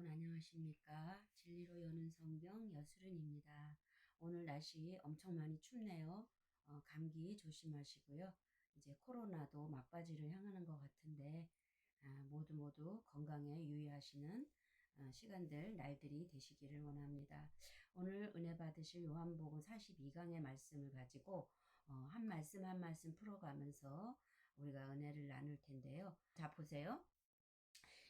여러분 안녕하십니까? 진리로 여는 성경 여수른입니다. 오늘 날씨 엄청 많이 춥네요. 감기 조심하시고요. 이제 코로나도 막바지를 향하는 것 같은데 모두 건강에 유의하시는 시간들, 날들이 되시기를 원합니다. 오늘 은혜 받으실 요한복음 42강의 말씀을 가지고 한 말씀 한 말씀 풀어가면서 우리가 은혜를 나눌 텐데요. 자, 보세요.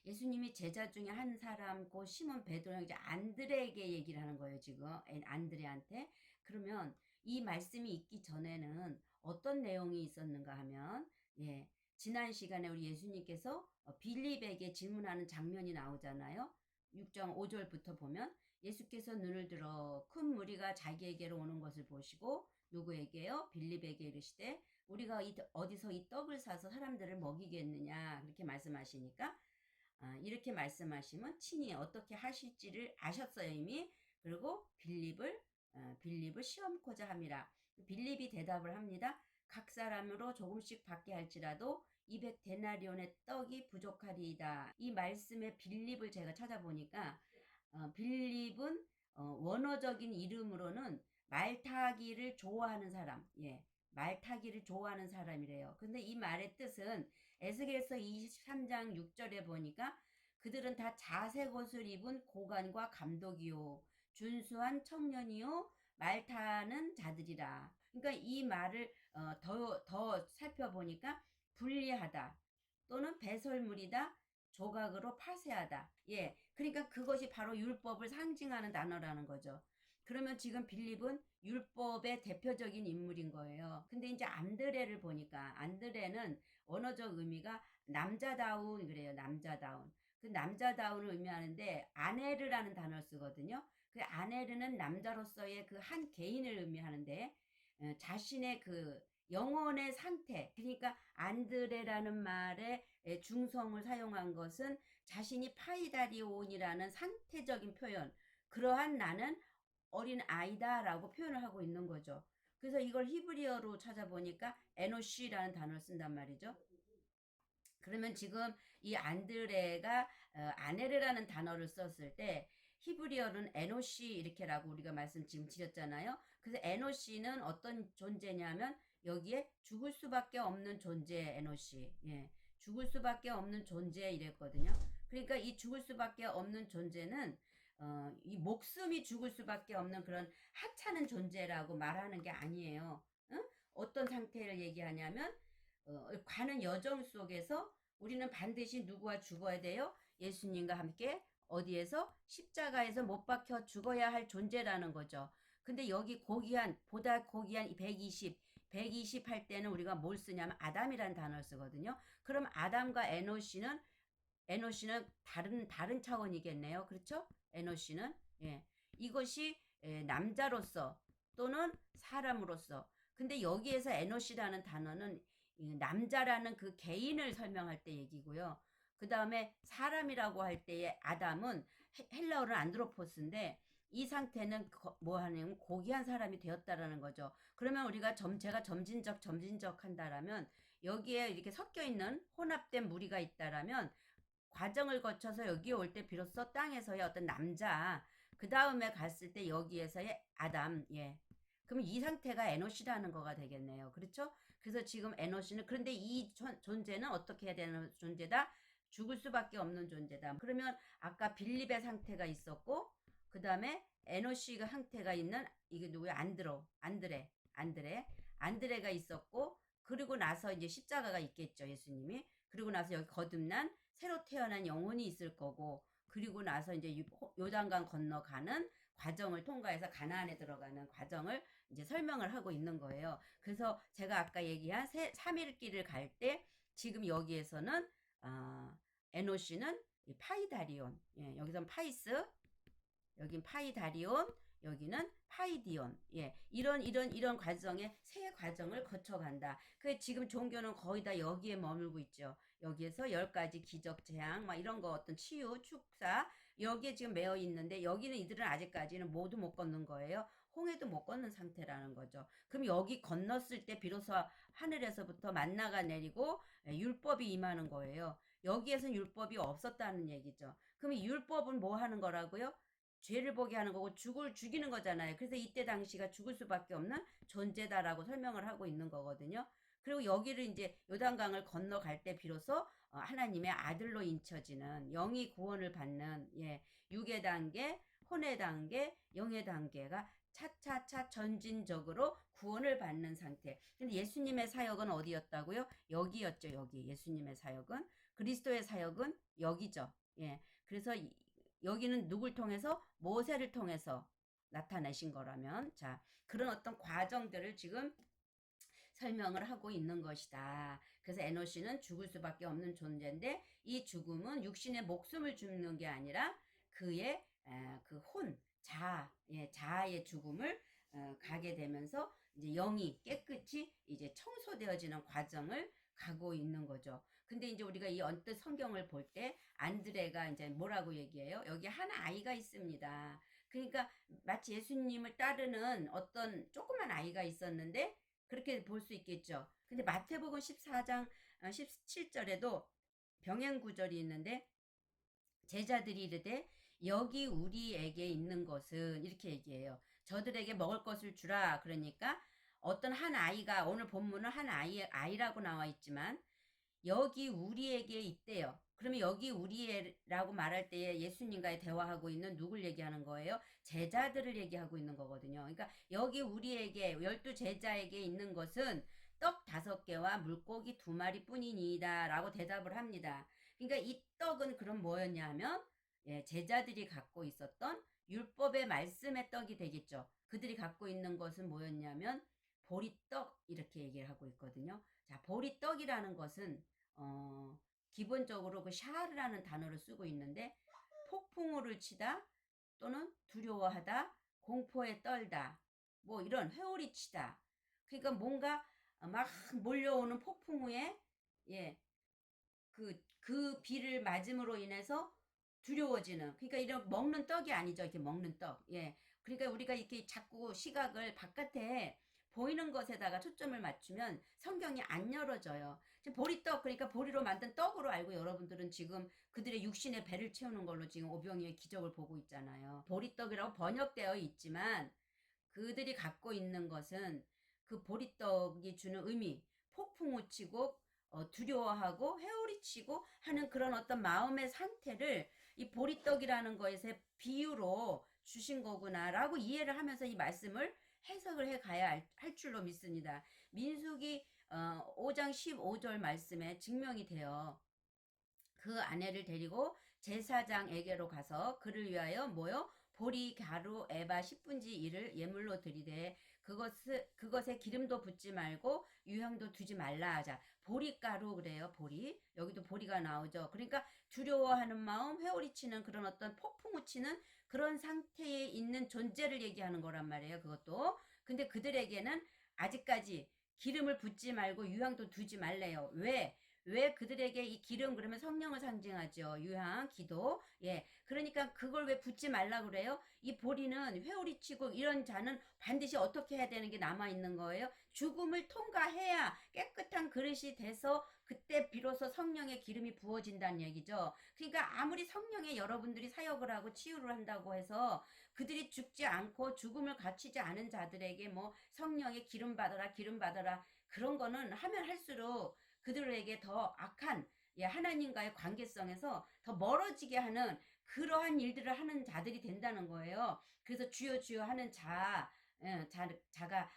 예수님이 제자 중에 한 사람, 고 시몬 베드로랑 이제 안드레에게 얘기를 하는 거예요, 지금. 안드레한테. 그러면 이 말씀이 있기 전에는 어떤 내용이 있었는가 하면, 지난 시간에 우리 예수님께서 빌립에게 질문하는 장면이 나오잖아요. 6장 5절부터 보면 예수께서 눈을 들어 큰 무리가 자기에게로 오는 것을 보시고 누구에게요? 빌립에게 이르시되 우리가 어디서 이 떡을 사서 사람들을 먹이겠느냐 그렇게 말씀하시니까 이렇게 말씀하시면 친히 어떻게 하실지를 아셨어요 이미. 그리고 빌립을 시험코자 함이라. 빌립이 대답을 합니다. 각 사람으로 조금씩 받게 할지라도 200데나리온의 떡이 부족하리이다. 이 말씀의 빌립을 제가 찾아보니까 빌립은 원어적인 이름으로는 말타기를 좋아하는 사람, 말타기를 좋아하는 사람이래요. 근데 이 말의 뜻은 에스겔서 23장 6절에 보니까 그들은 다 자색 옷을 입은 고관과 감독이요 준수한 청년이요 말타는 자들이라. 그러니까 이 말을 더 살펴보니까 불리하다 또는 배설물이다, 조각으로 파쇄하다. 그러니까 그것이 바로 율법을 상징하는 단어라는 거죠. 그러면 지금 빌립은 율법의 대표적인 인물인 거예요. 근데 이제 안드레를 보니까 안드레는 언어적 의미가 남자다운 그래요. 남자다운. 그 남자다운을 의미하는데 아네르라는 단어를 쓰거든요. 그 아네르는 남자로서의 그 한 개인을 의미하는데 자신의 그 영혼의 상태, 그러니까 안드레라는 말에 중성을 사용한 것은 자신이 파이다리온이라는 상태적인 표현, 그러한 나는 어린 아이다라고 표현을 하고 있는 거죠. 그래서 이걸 히브리어로 찾아보니까 에노시라는 단어를 쓴단 말이죠. 그러면 지금 이 안드레가 아네르라는 단어를 썼을 때 히브리어는 에노시 이렇게라고 우리가 말씀 지금 드렸잖아요. 그래서 에노시는 어떤 존재냐면 여기에 죽을 수밖에 없는 존재 에노시. 죽을 수밖에 없는 존재 이랬거든요. 그러니까 이 죽을 수밖에 없는 존재는 이 목숨이 죽을 수밖에 없는 그런 하찮은 존재라고 말하는 게 아니에요. 응? 어떤 상태를 얘기하냐면 가는 여정 속에서 우리는 반드시 누구와 죽어야 돼요? 예수님과 함께 어디에서? 십자가에서 못 박혀 죽어야 할 존재라는 거죠. 근데 여기 보다 고귀한 120 할 때는 우리가 뭘 쓰냐면 아담이라는 단어를 쓰거든요. 그럼 아담과 에노시는 다른 차원이겠네요. 그렇죠? 에노시는. 이것이 남자로서 또는 사람으로서. 근데 여기에서 에노시라는 단어는 남자라는 그 개인을 설명할 때 얘기고요. 그 다음에 사람이라고 할 때의 아담은 헬라어는 안드로포스인데 이 상태는 뭐 하냐면 고귀한 사람이 되었다라는 거죠. 그러면 우리가 제가 점진적 한다라면 여기에 이렇게 섞여 있는 혼합된 무리가 있다라면 과정을 거쳐서 여기에 올 때 비로소 땅에서의 어떤 남자, 그 다음에 갔을 때 여기에서의 아담, 그럼 이 상태가 에노시라는 거가 되겠네요. 그렇죠? 그래서 지금 에노시는, 그런데 이 존재는 어떻게 해야 되는 존재다? 죽을 수밖에 없는 존재다. 그러면 아까 빌립의 상태가 있었고, 그 다음에 에노시가 상태가 있는, 이게 누구야? 안드레가 있었고, 그리고 나서 이제 십자가가 있겠죠, 예수님이. 그리고 나서 여기 거듭난 새로 태어난 영혼이 있을 거고, 그리고 나서 이제 요단강 건너가는 과정을 통과해서 가나안에 들어가는 과정을 이제 설명을 하고 있는 거예요. 그래서 제가 아까 얘기한 3일길을 갈 때 지금 여기에서는 에노시는 파이다리온, 여기서는 파이스, 여긴 파이다리온, 여기는 파이디온. 이런 과정에 세 과정을 거쳐간다. 그 지금 종교는 거의 다 여기에 머물고 있죠. 여기에서 10가지 기적, 재앙, 막 이런 거 어떤 치유, 축사, 여기에 지금 매여 있는데 여기는 이들은 아직까지는 모두 못 걷는 거예요. 홍해도 못 걷는 상태라는 거죠. 그럼 여기 건넜을 때 비로소 하늘에서부터 만나가 내리고 율법이 임하는 거예요. 여기에서는 율법이 없었다는 얘기죠. 그럼 이 율법은 뭐 하는 거라고요? 죄를 보게 하는 거고 죽이는 거잖아요. 그래서 이때 당시가 죽을 수밖에 없는 존재다라고 설명을 하고 있는 거거든요. 그리고 여기를 이제 요단강을 건너갈 때 비로소 하나님의 아들로 인쳐지는 영이 구원을 받는 육의 단계, 혼의 단계, 영의 단계가 차차차 전진적으로 구원을 받는 상태. 근데 예수님의 사역은 어디였다고요? 여기였죠. 여기 예수님의 사역은 그리스도의 사역은 여기죠. 그래서 여기는 누굴 통해서 모세를 통해서 나타내신 거라면 자 그런 어떤 과정들을 지금 설명을 하고 있는 것이다. 그래서 에노시는 죽을 수밖에 없는 존재인데 이 죽음은 육신의 목숨을 죽는 게 아니라 그의 그 자아의 죽음을 가게 되면서 이제 영이 깨끗이 이제 청소되어지는 과정을 가고 있는 거죠. 근데 이제 우리가 이 언뜻 성경을 볼 때 안드레가 이제 뭐라고 얘기해요? 여기 한 아이가 있습니다. 그러니까 마치 예수님을 따르는 어떤 조그만 아이가 있었는데 그렇게 볼 수 있겠죠. 근데 마태복음 14장 17절에도 병행 구절이 있는데 제자들이 이르되 여기 우리에게 있는 것은 이렇게 얘기해요. 저들에게 먹을 것을 주라. 그러니까 어떤 한 아이가 오늘 본문은 한 아이라고 나와 있지만 여기 우리에게 있대요. 그러면 여기 우리라고 말할 때에 예수님과의 대화하고 있는 누굴 얘기하는 거예요? 제자들을 얘기하고 있는 거거든요. 그러니까 여기 우리에게 12제자에게 있는 것은 떡 5개와 물고기 2마리 뿐이니이다 라고 대답을 합니다. 그러니까 이 떡은 그럼 뭐였냐면 제자들이 갖고 있었던 율법의 말씀의 떡이 되겠죠. 그들이 갖고 있는 것은 뭐였냐면 보리떡 이렇게 얘기를 하고 있거든요. 자, 보리떡이라는 것은 기본적으로 그 샤르라는 단어를 쓰고 있는데 폭풍우를 치다 또는 두려워하다 공포에 떨다 뭐 이런 회오리 치다 그러니까 뭔가 막 몰려오는 폭풍우에 그 비를 맞음으로 인해서 두려워지는 그러니까 이런 먹는 떡이 아니죠. 이렇게 먹는 떡. 그러니까 우리가 이렇게 자꾸 시각을 바깥에 보이는 것에다가 초점을 맞추면 성경이 안 열어져요. 지금 보리떡 그러니까 보리로 만든 떡으로 알고 여러분들은 지금 그들의 육신의 배를 채우는 걸로 지금 오병이의 기적을 보고 있잖아요. 보리떡이라고 번역되어 있지만 그들이 갖고 있는 것은 그 보리떡이 주는 의미 폭풍우 치고 두려워하고 회오리치고 하는 그런 어떤 마음의 상태를 이 보리떡이라는 것의 비유로 주신 거구나라고 이해를 하면서 이 말씀을 해석을 해 가야 할 줄로 믿습니다. 민수기 5장 15절 말씀에 증명이 돼요. 그 아내를 데리고 제사장에게로 가서 그를 위하여 뭐요? 보리, 가루, 에바 10분지 1을 예물로 드리되 그것에 기름도 붓지 말고 유향도 두지 말라 하자. 보리가루 그래요. 보리. 여기도 보리가 나오죠. 그러니까 두려워하는 마음, 회오리치는 그런 어떤 폭풍우치는 그런 상태에 있는 존재를 얘기하는 거란 말이에요. 그것도. 근데 그들에게는 아직까지 기름을 붓지 말고 유향도 두지 말래요. 왜 그들에게 이 기름 그러면 성령을 상징하죠. 유향, 기도. 그러니까 그걸 왜 붓지 말라 그래요? 이 보리는 회오리치고 이런 자는 반드시 어떻게 해야 되는 게 남아 있는 거예요? 죽음을 통과해야 깨끗한 그릇이 돼서 그때 비로소 성령의 기름이 부어진다는 얘기죠. 그러니까 아무리 성령의 여러분들이 사역을 하고 치유를 한다고 해서 그들이 죽지 않고 죽음을 갖추지 않은 자들에게 뭐 성령의 기름 받아라, 기름 받아라 그런 거는 하면 할수록 그들에게 더 악한 하나님과의 관계성에서 더 멀어지게 하는 그러한 일들을 하는 자들이 된다는 거예요. 그래서 주여 주여 하는 자가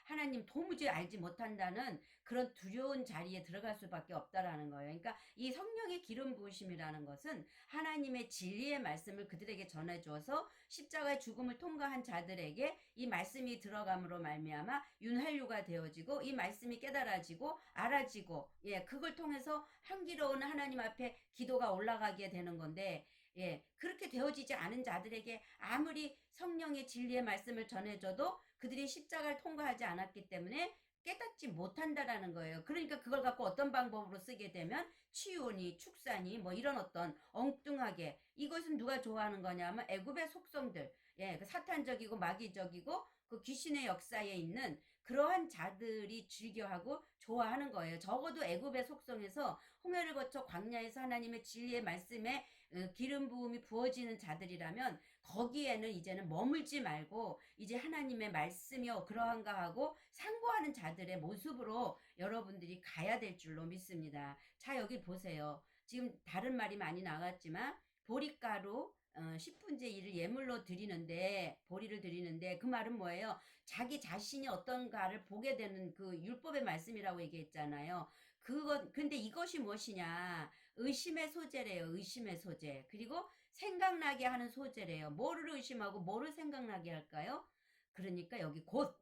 하나님 도무지 알지 못한다는 그런 두려운 자리에 들어갈 수밖에 없다라는 거예요. 그러니까 이 성령의 기름 부으심이라는 것은 하나님의 진리의 말씀을 그들에게 전해 주어서 십자가의 죽음을 통과한 자들에게 이 말씀이 들어감으로 말미암아 윤활유가 되어지고 이 말씀이 깨달아지고 알아지고 그걸 통해서 향기로운 하나님 앞에 기도가 올라가게 되는 건데 그렇게 되어지지 않은 자들에게 아무리 성령의 진리의 말씀을 전해줘도 그들이 십자가를 통과하지 않았기 때문에 깨닫지 못한다라는 거예요. 그러니까 그걸 갖고 어떤 방법으로 쓰게 되면 치유니 축사니 뭐 이런 어떤 엉뚱하게, 이것은 누가 좋아하는 거냐면 애굽의 속성들, 예, 그 사탄적이고 마귀적이고 그 귀신의 역사에 있는 그러한 자들이 즐겨하고 좋아하는 거예요. 적어도 애굽의 속성에서 홍해를 거쳐 광야에서 하나님의 진리의 말씀에 기름 부음이 부어지는 자들이라면 거기에는 이제는 머물지 말고 이제 하나님의 말씀이요 그러한가 하고 상고하는 자들의 모습으로 여러분들이 가야 될 줄로 믿습니다. 자, 여기 보세요. 지금 다른 말이 많이 나갔지만 보리가루 10분의 1을 예물로 드리는데, 보리를 드리는데, 그 말은 뭐예요? 자기 자신이 어떤가를 보게 되는 그 율법의 말씀이라고 얘기했잖아요. 근데 이것이 무엇이냐? 의심의 소재래요. 의심의 소재. 그리고 생각나게 하는 소재래요. 뭐를 의심하고 뭐를 생각나게 할까요? 그러니까 여기 곧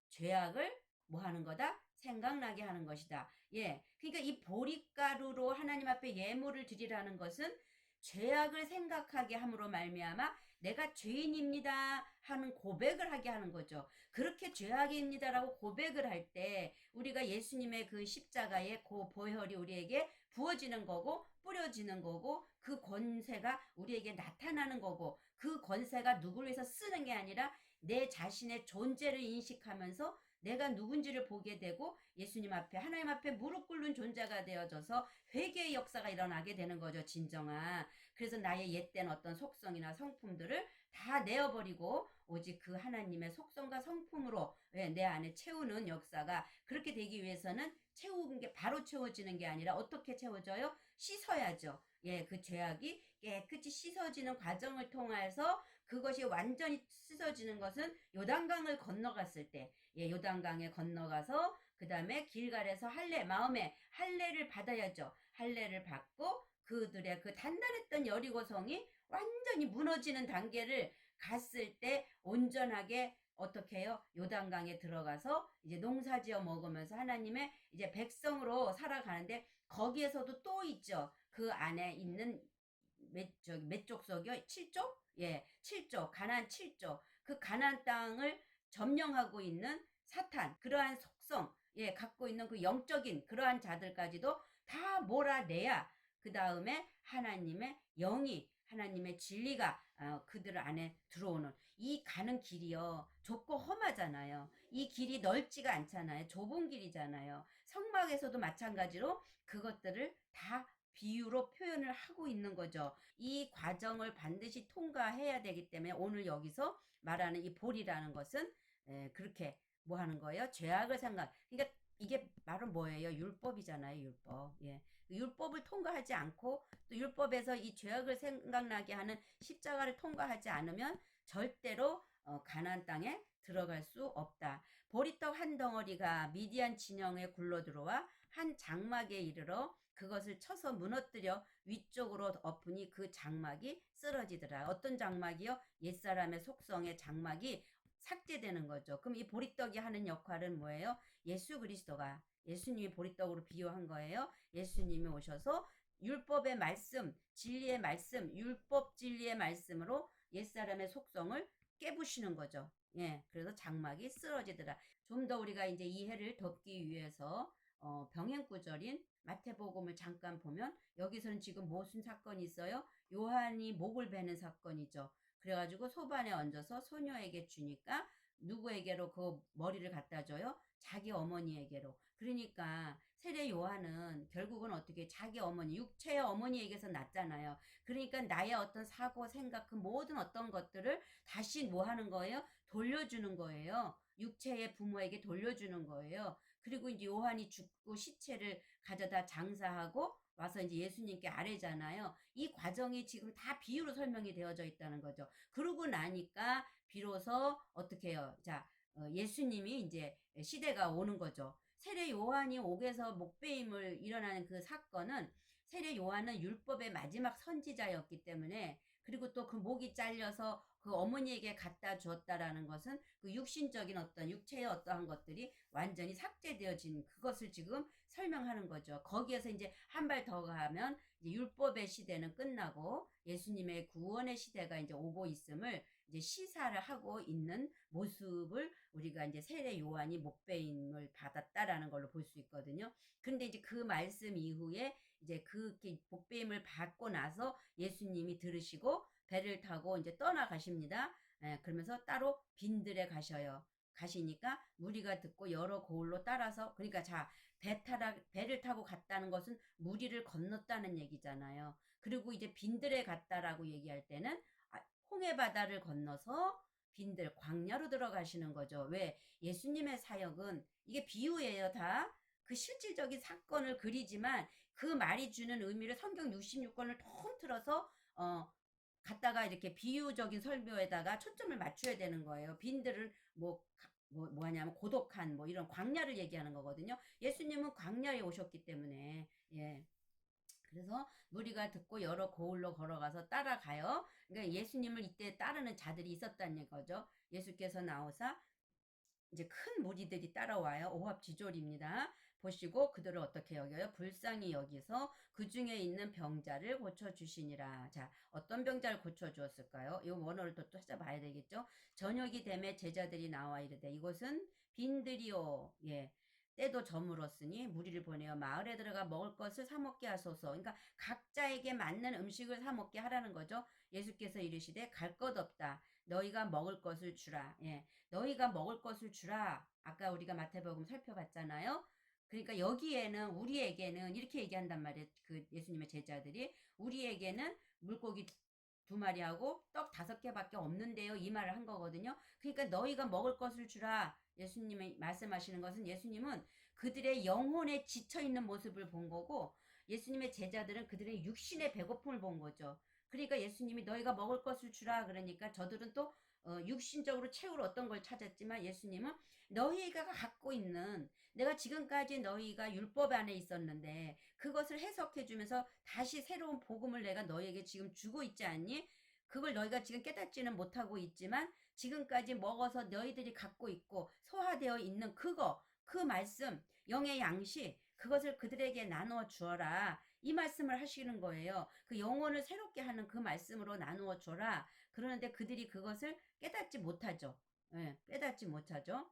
죄악을 뭐 하는 거다? 생각나게 하는 것이다. 예. 그러니까 이 보리가루로 하나님 앞에 예물을 드리라는 것은 죄악을 생각하게 함으로 말미암아 내가 죄인입니다 하는 고백을 하게 하는 거죠. 그렇게 죄악입니다라고 고백을 할 때 우리가 예수님의 그 십자가의 그 보혈이 우리에게 부어지는 거고 뿌려지는 거고 그 권세가 우리에게 나타나는 거고, 그 권세가 누구를 위해서 쓰는 게 아니라 내 자신의 존재를 인식하면서 내가 누군지를 보게 되고 예수님 앞에 하나님 앞에 무릎 꿇는 존재가 되어져서 회개의 역사가 일어나게 되는 거죠. 진정한. 그래서 나의 옛된 어떤 속성이나 성품들을 다 내어버리고 오직 그 하나님의 속성과 성품으로 내 안에 채우는 역사가, 그렇게 되기 위해서는 채우는 게 바로 채워지는 게 아니라 어떻게 채워져요? 씻어야죠. 예, 그 죄악이 깨끗이 씻어지는 과정을 통해서, 그것이 완전히 씻어지는 것은 요단강을 건너갔을 때, 예, 요단강에 건너가서 그 다음에 길갈에서 마음에 할례를 받아야죠. 할례를 받고 그들의 그 단단했던 여리고성이 완전히 무너지는 단계를 갔을 때 온전하게 어떻게 해요? 요단강에 들어가서 이제 농사지어 먹으면서 하나님의 이제 백성으로 살아가는데, 거기에서도 또 있죠. 그 안에 있는 몇 족속이요? 7족? 예, 7족. 가나안 7족. 그 가나안 땅을 점령하고 있는 사탄, 그러한 속성, 예, 갖고 있는 그 영적인 그러한 자들까지도 다 몰아내야 그 다음에 하나님의 영이, 하나님의 진리가 그들 안에 들어오는, 이 가는 길이요 좁고 험하잖아요. 이 길이 넓지가 않잖아요. 좁은 길이잖아요. 성막에서도 마찬가지로 그것들을 다 비유로 표현을 하고 있는 거죠. 이 과정을 반드시 통과해야 되기 때문에 오늘 여기서 말하는 이 볼이라는 것은 그렇게 뭐 하는 거예요? 죄악을 그러니까 이게 말은 뭐예요? 율법이잖아요, 율법. 예. 율법을 통과하지 않고 또 율법에서 이 죄악을 생각나게 하는 십자가를 통과하지 않으면 절대로 가나안 땅에 들어갈 수 없다. 보리떡 한 덩어리가 미디안 진영에 굴러 들어와 한 장막에 이르러 그것을 쳐서 무너뜨려 위쪽으로 엎으니 그 장막이 쓰러지더라. 어떤 장막이요? 옛사람의 속성의 장막이 삭제되는 거죠. 그럼 이 보리떡이 하는 역할은 뭐예요? 예수 그리스도가, 예수님이 보리떡으로 비유한 거예요. 예수님이 오셔서 율법의 말씀, 진리의 말씀, 율법 진리의 말씀으로 옛사람의 속성을 깨부시는 거죠. 예, 그래서 장막이 쓰러지더라. 좀 더 우리가 이제 이해를 돕기 위해서 병행 구절인 마태복음을 잠깐 보면 여기서는 지금 무슨 사건이 있어요? 요한이 목을 베는 사건이죠. 그래가지고 소반에 얹어서 소녀에게 주니까 누구에게로 그 머리를 갖다 줘요? 자기 어머니에게로. 그러니까 세례 요한은 결국은 어떻게 자기 어머니, 육체의 어머니에게서 났잖아요. 그러니까 나의 어떤 사고, 생각, 그 모든 어떤 것들을 다시 뭐 하는 거예요? 돌려주는 거예요. 육체의 부모에게 돌려주는 거예요. 그리고 이제 요한이 죽고 시체를 가져다 장사하고 와서 이제 예수님께 아뢰잖아요. 이 과정이 지금 다 비유로 설명이 되어져 있다는 거죠. 그러고 나니까 비로소 어떻게 해요? 자, 예수님이 이제 시대가 오는 거죠. 세례 요한이 옥에서 목베임을 일어나는 그 사건은, 세례 요한은 율법의 마지막 선지자였기 때문에, 그리고 또 그 목이 잘려서 그 어머니에게 갖다 주었다라는 것은 그 육신적인 어떤 육체의 어떠한 것들이 완전히 삭제되어진 그것을 지금 설명하는 거죠. 거기에서 이제 한 발 더 가면 이제 율법의 시대는 끝나고 예수님의 구원의 시대가 이제 오고 있음을 이제 시사를 하고 있는 모습을 우리가 이제 세례 요한이 목배임을 받았다라는 걸로 볼 수 있거든요. 근데 이제 그 말씀 이후에 이제 그렇게 목배임을 받고 나서 예수님이 들으시고 배를 타고 이제 떠나가십니다. 예, 그러면서 따로 빈들에 가시니까 무리가 듣고 여러 고을로 따라서, 그러니까 자, 배를 타고 갔다는 것은 무리를 건넜다는 얘기잖아요. 그리고 이제 빈들에 갔다라고 얘기할 때는 홍해 바다를 건너서 빈들 광야로 들어가시는 거죠. 왜? 예수님의 사역은 이게 비유예요, 다. 그 실질적인 사건을 그리지만 그 말이 주는 의미를 성경 66권을 통틀어서 갖다가 이렇게 비유적인 설교에다가 초점을 맞춰야 되는 거예요. 빈들은 뭐냐면 고독한 뭐 이런 광야를 얘기하는 거거든요. 예수님은 광야에 오셨기 때문에, 예. 그래서 무리가 듣고 여러 고을로 걸어가서 따라가요. 그러니까 예수님을 이때 따르는 자들이 있었다는 거죠. 예수께서 나오사 이제 큰 무리들이 따라와요. 오합지졸입니다. 보시고 그들을 어떻게 여겨요? 불쌍히 여기서 그 중에 있는 병자를 고쳐주시니라. 자, 어떤 병자를 고쳐주었을까요? 이 원어를 또 찾아봐야 되겠죠? 저녁이 되매 제자들이 나와 이르되 이곳은 빈들이요. 예. 때도 저물었으니 무리를 보내어 마을에 들어가 먹을 것을 사 먹게 하소서. 그러니까 각자에게 맞는 음식을 사 먹게 하라는 거죠. 예수께서 이르시되 갈 것 없다. 너희가 먹을 것을 주라. 예. 너희가 먹을 것을 주라. 아까 우리가 마태복음 살펴봤잖아요. 그러니까 여기에는 우리에게는 이렇게 얘기한단 말이에요. 그 예수님의 제자들이 우리에게는 물고기 2마리하고 떡 5개밖에 없는데요. 이 말을 한 거거든요. 그러니까 너희가 먹을 것을 주라. 예수님이 말씀하시는 것은 예수님은 그들의 영혼에 지쳐 있는 모습을 본 거고 예수님의 제자들은 그들의 육신의 배고픔을 본 거죠. 그러니까 예수님이 너희가 먹을 것을 주라 그러니까 저들은 또 육신적으로 채울 어떤 걸 찾았지만 예수님은 너희가 갖고 있는, 내가 지금까지 너희가 율법 안에 있었는데 그것을 해석해 주면서 다시 새로운 복음을 내가 너희에게 지금 주고 있지 않니? 그걸 너희가 지금 깨닫지는 못하고 있지만 지금까지 먹어서 너희들이 갖고 있고 소화되어 있는 그 말씀, 영의 양식, 그것을 그들에게 나누어 주어라. 이 말씀을 하시는 거예요. 그 영혼을 새롭게 하는 그 말씀으로 나누어 줘라. 그러는데 그들이 그것을 깨닫지 못하죠. 예, 깨닫지 못하죠.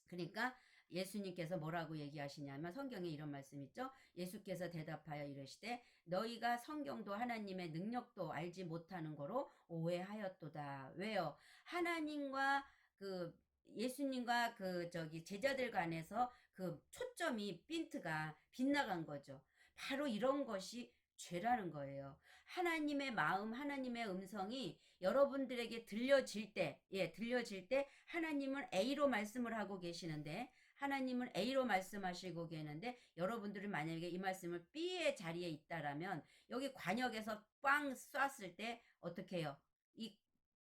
그러니까 예수님께서 뭐라고 얘기하시냐면 성경에 이런 말씀 있죠. 예수께서 대답하여 이르시되 너희가 성경도 하나님의 능력도 알지 못하는 거로 오해하였도다. 왜요? 하나님과 그 예수님과 그 저기 제자들 간에서 그 초점이 핀트가 빗나간 거죠. 바로 이런 것이 죄라는 거예요. 하나님의 마음, 하나님의 음성이 여러분들에게 들려질 때, 예, 들려질 때 하나님은 A로 말씀을 하고 계시는데 하나님은 A로 말씀하시고 계는데 여러분들이 만약에 이 말씀을 B의 자리에 있다라면 여기 관역에서 꽝 쐈을 때 어떻게 해요? 이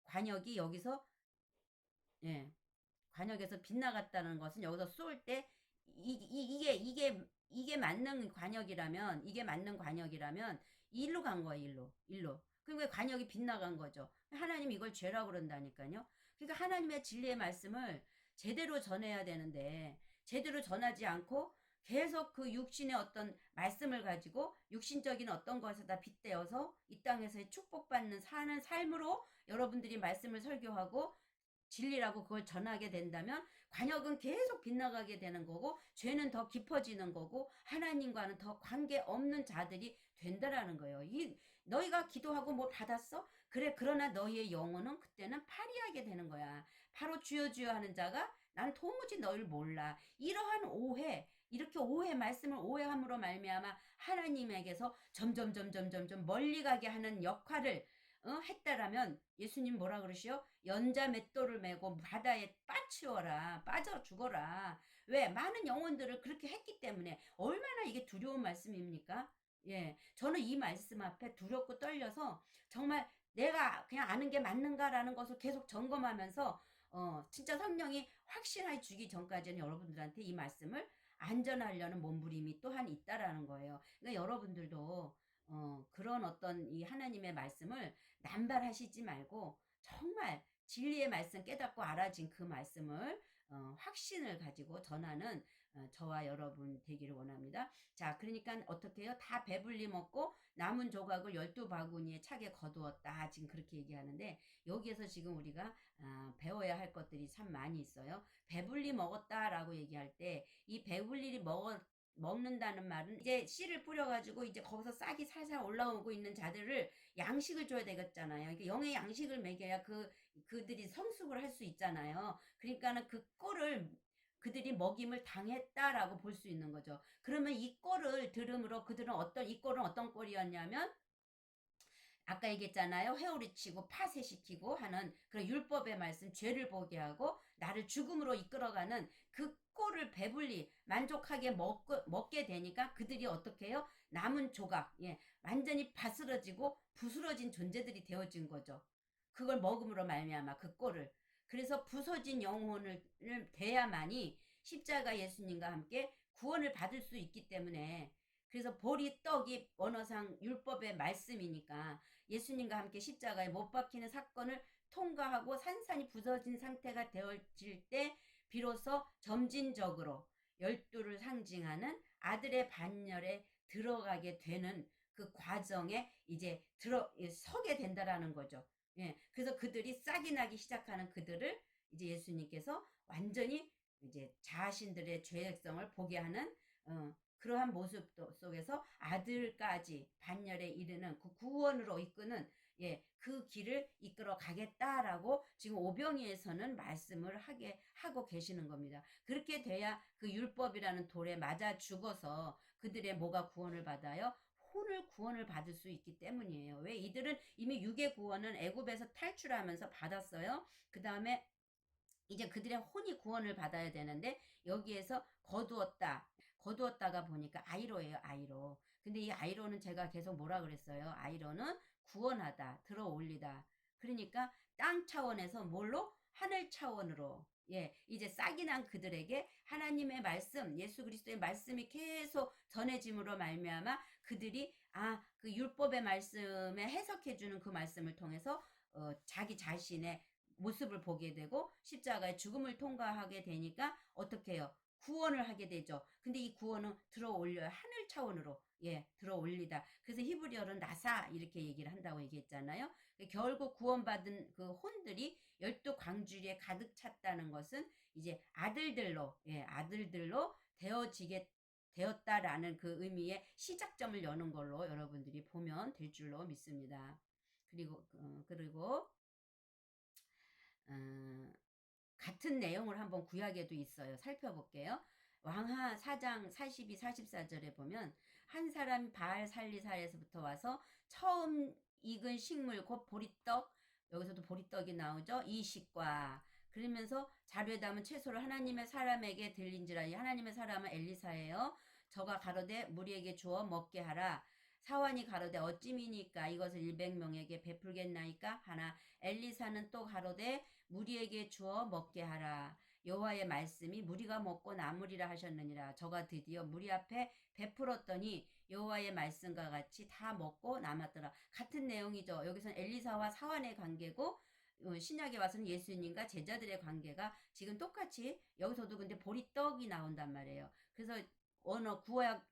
관역이 여기서, 예, 관역에서 빗나갔다는 것은 여기서 쏠 때 이게 맞는 관역이라면, 이게 맞는 관역이라면 일로 간 거예요. 일로. 그러니까 관역이 빗나간 거죠. 하나님 이걸 죄라고 그런다니까요. 그러니까 하나님의 진리의 말씀을 제대로 전해야 되는데 제대로 전하지 않고 계속 그 육신의 어떤 말씀을 가지고 육신적인 어떤 것에다 빗대어서 이 땅에서의 축복받는 사는 삶으로 여러분들이 말씀을 설교하고 진리라고 그걸 전하게 된다면 관역은 계속 빗나가게 되는 거고 죄는 더 깊어지는 거고 하나님과는 더 관계없는 자들이 된다라는 거예요. 너희가 기도하고 뭐 받았어? 그래, 그러나 너희의 영혼은 그때는 파리하게 되는 거야. 바로 주여 주여 하는 자가 난 도무지 너희를 몰라. 이러한 오해, 이렇게 말씀을 오해함으로 말미암아 하나님에게서 점점 멀리 가게 하는 역할을 했다라면 예수님 뭐라 그러시오? 연자 맷돌을 메고 바다에 빠치워라. 빠져 죽어라. 왜? 많은 영혼들을 그렇게 했기 때문에. 얼마나 이게 두려운 말씀입니까? 예. 저는 이 말씀 앞에 두렵고 떨려서 정말 내가 그냥 아는 게 맞는가라는 것을 계속 점검하면서 진짜 성령이 확신하게 주기 전까지는 여러분들한테 이 말씀을 안전하려는 몸부림이 또한 있다라는 거예요. 그러니까 여러분들도 그런 어떤 이 하나님의 말씀을 남발하시지 말고 정말 진리의 말씀 깨닫고 알아진 그 말씀을 확신을 가지고 전하는 저와 여러분 되기를 원합니다. 자, 그러니까 어떻게 해요? 다 배불리 먹고 남은 조각을 12바구니에 차게 거두었다. 지금 그렇게 얘기하는데 여기에서 지금 우리가 배워야 할 것들이 참 많이 있어요. 배불리 먹었다라고 얘기할 때 이 배불리 먹는다는 말은 이제 씨를 뿌려가지고 이제 거기서 싹이 살살 올라오고 있는 자들을 양식을 줘야 되겠잖아요. 그러니까 영의 양식을 먹여야 그들이 성숙을 할 수 있잖아요. 그러니까는 그 꼴을 그들이 먹임을 당했다라고 볼 수 있는 거죠. 그러면 이 꼴을 들음으로 그들은 이 꼴은 어떤 꼴이었냐면 아까 얘기했잖아요. 회오리치고 파쇄시키고 하는 그런 율법의 말씀, 죄를 보게 하고 나를 죽음으로 이끌어가는 그 꼴을 배불리 만족하게 먹게 되니까 그들이 어떻게 해요? 남은 조각, 완전히 바스러지고 부스러진 존재들이 되어진 거죠. 그걸 먹음으로 말미암아 그 꼴을. 그래서 부서진 영혼을 돼야만이 십자가 예수님과 함께 구원을 받을 수 있기 때문에 그래서 보리 떡이 언어상 율법의 말씀이니까 예수님과 함께 십자가에 못 박히는 사건을 통과하고 산산이 부서진 상태가 되어질 때 비로소 점진적으로 열두를 상징하는 아들의 반열에 들어가게 되는 그 과정에 이제 서게 된다라는 거죠. 그래서 그들이 싹이 나기 시작하는 그들을 이제 예수님께서 완전히 이제 자신들의 죄성을 보게 하는 그러한 모습 속에서 아들까지 반열에 이르는 그 구원으로 이끄는 그 길을 이끌어 가겠다라고 지금 오병이에서는 말씀을 하고 계시는 겁니다. 그렇게 돼야 그 율법이라는 돌에 맞아 죽어서 그들의 뭐가 구원을 받아요? 혼을 구원을 받을 수 있기 때문이에요. 왜? 이들은 이미 육의 구원은 애굽에서 탈출하면서 받았어요. 그 다음에 이제 그들의 혼이 구원을 받아야 되는데 여기에서 거두었다가 보니까 아이로예요. 아이로. 근데 이 아이로는 제가 계속 뭐라 그랬어요? 아이로는 구원하다, 들어올리다. 그러니까 땅 차원에서 뭘로? 하늘 차원으로. 이제 싹이 난 그들에게 하나님의 말씀, 예수 그리스도의 말씀이 계속 전해짐으로 말미암아 그들이 그 율법의 말씀에 해석해 주는 그 말씀을 통해서 자기 자신의 모습을 보게 되고 십자가의 죽음을 통과하게 되니까 어떻게 해요? 구원을 하게 되죠. 근데 이 구원은 들어올려요. 하늘 차원으로 들어올리다. 그래서 히브리어는 나사 이렇게 얘기를 한다고 얘기했잖아요. 결국 구원받은 그 혼들이 12광주리에 가득 찼다는 것은 이제 아들들로 되었다라는 그 의미의 시작점을 여는 걸로 여러분들이 보면 될 줄로 믿습니다. 그리고 같은 내용을 한번 구약에도 있어요. 살펴볼게요. 왕하 4장 42, 44절에 보면 한 사람이 바알 살리사에서부터 와서 처음 익은 식물 곧 보리떡, 여기서도 보리떡이 나오죠. 이식과 그러면서 자료에 담은 채소를 하나님의 사람에게 들린지라. 이 하나님의 사람은 엘리사예요. 저가 가로되 무리에게 주어 먹게 하라. 사환이 가로되 어찌미니까 이것을 100명에게 베풀겠나이까 하나 엘리사는 또 가로되 무리에게 주어 먹게 하라. 여호와의 말씀이 무리가 먹고 남으리라 하셨느니라. 저가 드디어 무리 앞에 베풀었더니 여호와의 말씀과 같이 다 먹고 남았더라. 같은 내용이죠. 여기서는 엘리사와 사환의 관계고 신약에 와서는 예수님과 제자들의 관계가 지금 똑같이 여기서도 근데 보리떡이 나온단 말이에요. 그래서 구약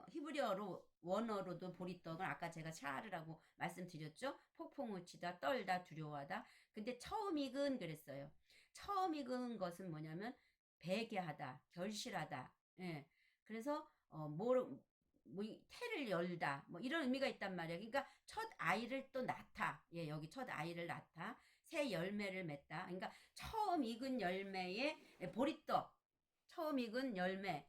히브리어로 원어로도 보리떡은 아까 제가 샤르라고 말씀드렸죠. 폭풍을 치다, 떨다, 두려워하다. 근데 처음 익은 그랬어요. 처음 익은 것은 뭐냐면 배개하다, 결실하다. 그래서 태를 열다 뭐 이런 의미가 있단 말이에요. 그러니까 첫 아이를 또 낳다. 여기 첫 아이를 낳다. 새 열매를 맺다. 그러니까 처음 익은 열매의 보리떡. 처음 익은 열매.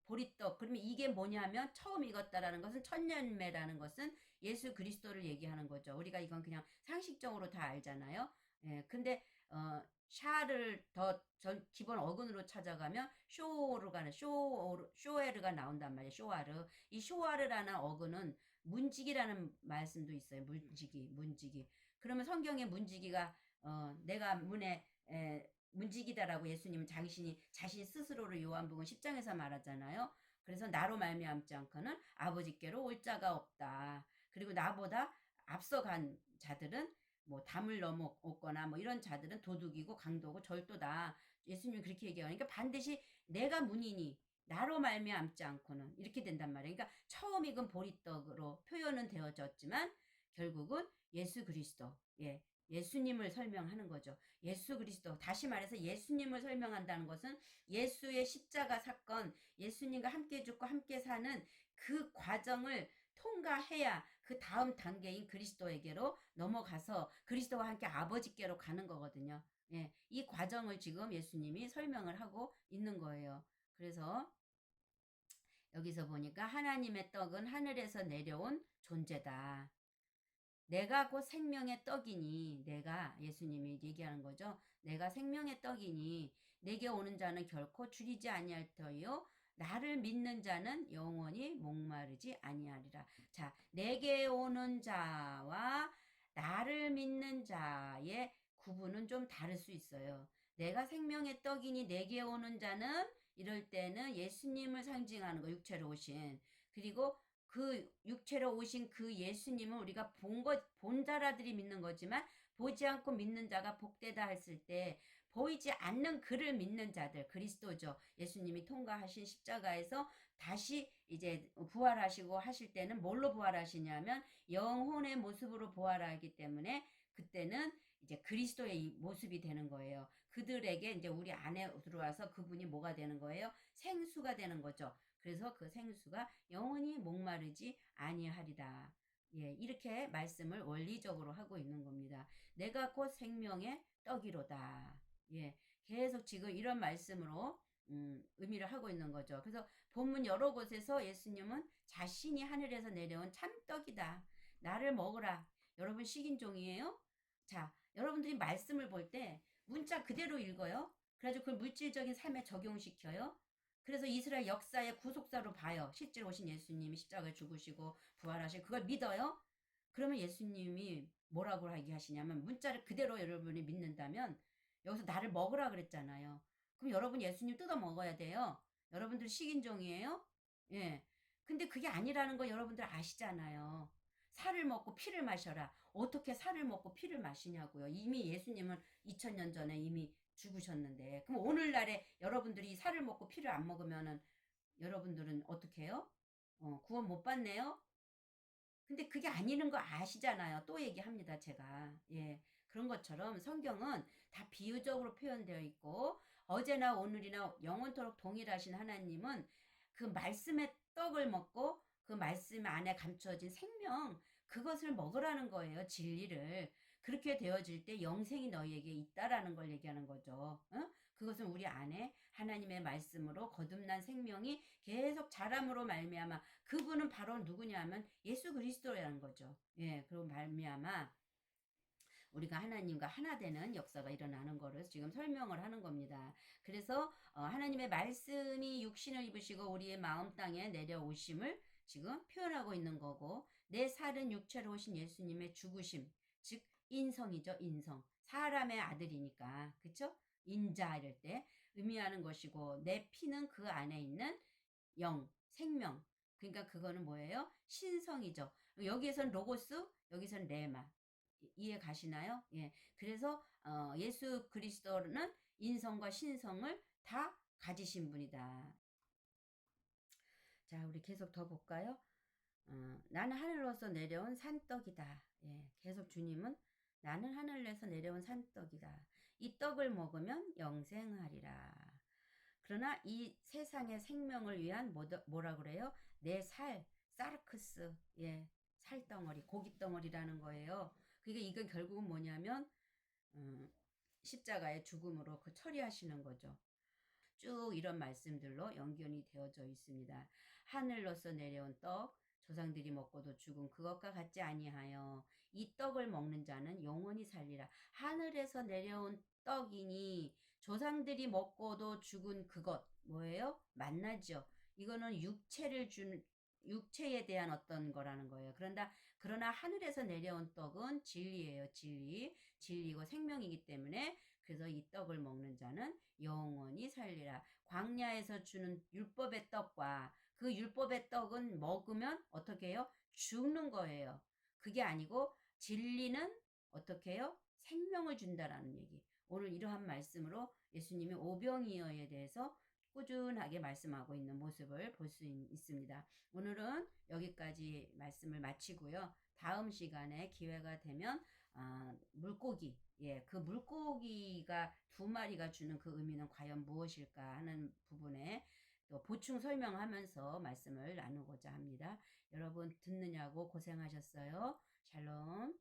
보리떡. 그러면 이게 뭐냐면 처음 익었다라는 것은 천년매라는 것은 예수 그리스도를 얘기하는 거죠. 우리가 이건 그냥 상식적으로 다 알잖아요. 근데 샤를 기본 어근으로 찾아가면 쇼에르가 나온단 말이에요. 쇼아르. 이 쇼아르라는 어근은 문지기라는 말씀도 있어요. 문지기. 그러면 성경의 문지기가 내가 문지기다라고 예수님은 자신 스스로를 요한복음 10장에서 말하잖아요. 그래서 나로 말미암지 않고는 아버지께로 올 자가 없다. 그리고 나보다 앞서간 자들은 뭐 담을 넘어오거나 뭐 이런 자들은 도둑이고 강도고 절도다. 예수님이 그렇게 얘기해요. 그러니까 반드시 내가 문이니 나로 말미암지 않고는 이렇게 된단 말이에요. 그러니까 처음 익은 보리떡으로 표현은 되어졌지만 결국은 예수 그리스도, 예수님을 설명하는 거죠. 예수 그리스도, 다시 말해서 예수님을 설명한다는 것은 예수의 십자가 사건, 예수님과 함께 죽고 함께 사는 그 과정을 통과해야 그 다음 단계인 그리스도에게로 넘어가서 그리스도와 함께 아버지께로 가는 거거든요. 이 과정을 지금 예수님이 설명을 하고 있는 거예요. 그래서 여기서 보니까 하나님의 떡은 하늘에서 내려온 존재다. 내가 곧 생명의 떡이니, 내가, 예수님이 얘기하는 거죠. 내가 생명의 떡이니 내게 오는 자는 결코 줄이지 아니할 터이요 나를 믿는 자는 영원히 목마르지 아니하리라. 자, 내게 오는 자와 나를 믿는 자의 구분은 좀 다를 수 있어요. 내가 생명의 떡이니 내게 오는 자는, 이럴 때는 예수님을 상징하는 거, 육체로 오신. 그리고 그 육체로 오신 그 예수님은 우리가 본 자라들이 믿는 거지만 보지 않고 믿는 자가 복되다 했을 때 보이지 않는 그를 믿는 자들, 그리스도죠. 예수님이 통과하신 십자가에서 다시 이제 부활하시고 하실 때는 뭘로 부활하시냐면 영혼의 모습으로 부활하기 때문에 그때는 이제 그리스도의 모습이 되는 거예요. 그들에게 이제 우리 안에 들어와서 그분이 뭐가 되는 거예요? 생수가 되는 거죠. 그래서 그 생수가 영원히 목마르지 아니하리라. 이렇게 말씀을 원리적으로 하고 있는 겁니다. 내가 곧 생명의 떡이로다. 계속 지금 이런 말씀으로 의미를 하고 있는 거죠. 그래서 본문 여러 곳에서 예수님은 자신이 하늘에서 내려온 참떡이다. 나를 먹으라. 여러분 식인종이에요? 자, 여러분들이 말씀을 볼 때 문자 그대로 읽어요. 그래가지고 그걸 물질적인 삶에 적용시켜요. 그래서 이스라엘 역사의 구속사로 봐요. 실제로 오신 예수님이 십자가에 죽으시고 부활하신 그걸 믿어요. 그러면 예수님이 뭐라고 얘기하시냐면 문자를 그대로 여러분이 믿는다면 여기서 나를 먹으라 그랬잖아요. 그럼 여러분 예수님 뜯어 먹어야 돼요. 여러분들 식인종이에요? 예. 근데 그게 아니라는 거 여러분들 아시잖아요. 살을 먹고 피를 마셔라. 어떻게 살을 먹고 피를 마시냐고요. 이미 예수님은 2000년 전에 이미 죽으셨는데, 그럼 오늘날에 여러분들이 살을 먹고 피를 안 먹으면은 여러분들은 어떻게 해요? 구원 못 받네요? 근데 그게 아니는 거 아시잖아요. 또 얘기합니다, 제가. 그런 것처럼 성경은 다 비유적으로 표현되어 있고, 어제나 오늘이나 영원토록 동일하신 하나님은 그 말씀의 떡을 먹고 그 말씀 안에 감춰진 생명, 그것을 먹으라는 거예요, 진리를. 그렇게 되어질 때 영생이 너희에게 있다라는 걸 얘기하는 거죠. 그것은 우리 안에 하나님의 말씀으로 거듭난 생명이 계속 자람으로 말미암아, 그분은 바로 누구냐면 예수 그리스도라는 거죠. 그리고 말미암아 우리가 하나님과 하나 되는 역사가 일어나는 거를 지금 설명을 하는 겁니다. 그래서 하나님의 말씀이 육신을 입으시고 우리의 마음 땅에 내려오심을 지금 표현하고 있는 거고, 내 살은 육체로 오신 예수님의 죽으심, 즉 인성이죠. 인성, 사람의 아들이니까, 그쵸? 인자 이럴 때 의미하는 것이고, 내 피는 그 안에 있는 영, 생명. 그러니까 그거는 뭐예요? 신성이죠. 여기에선 로고스, 여기선 레마. 이해 가시나요? 그래서 예수 그리스도는 인성과 신성을 다 가지신 분이다. 자, 우리 계속 더 볼까요? 나는 하늘로서 내려온 산떡이다. 계속 주님은 나는 하늘에서 내려온 산떡이다. 이 떡을 먹으면 영생하리라. 그러나 이 세상의 생명을 위한 뭐라 그래요? 내 사르크스, 살덩어리, 고깃덩어리라는 거예요. 그러니까 이건 결국은 뭐냐면 십자가의 죽음으로 그 처리하시는 거죠. 쭉 이런 말씀들로 연결이 되어져 있습니다. 하늘로서 내려온 떡, 조상들이 먹고도 죽은 그것과 같지 아니하여 이 떡을 먹는 자는 영원히 살리라. 하늘에서 내려온 떡이니 조상들이 먹고도 죽은 그것 뭐예요? 만나죠. 이거는 육체에 대한 어떤 거라는 거예요. 그러나 하늘에서 내려온 떡은 진리예요. 진리고 생명이기 때문에, 그래서 이 떡을 먹는 자는 영원히 살리라. 광야에서 주는 율법의 떡과 그 율법의 떡은 먹으면 어떻게 해요? 죽는 거예요. 그게 아니고 진리는 어떻게 해요? 생명을 준다라는 얘기. 오늘 이러한 말씀으로 예수님이 오병이어에 대해서 꾸준하게 말씀하고 있는 모습을 볼 수 있습니다. 오늘은 여기까지 말씀을 마치고요. 다음 시간에 기회가 되면 물고기, 그 물고기가 두 마리가 주는 그 의미는 과연 무엇일까 하는 부분에 또 보충 설명하면서 말씀을 나누고자 합니다. 여러분 듣느냐고 고생하셨어요. 샬롬.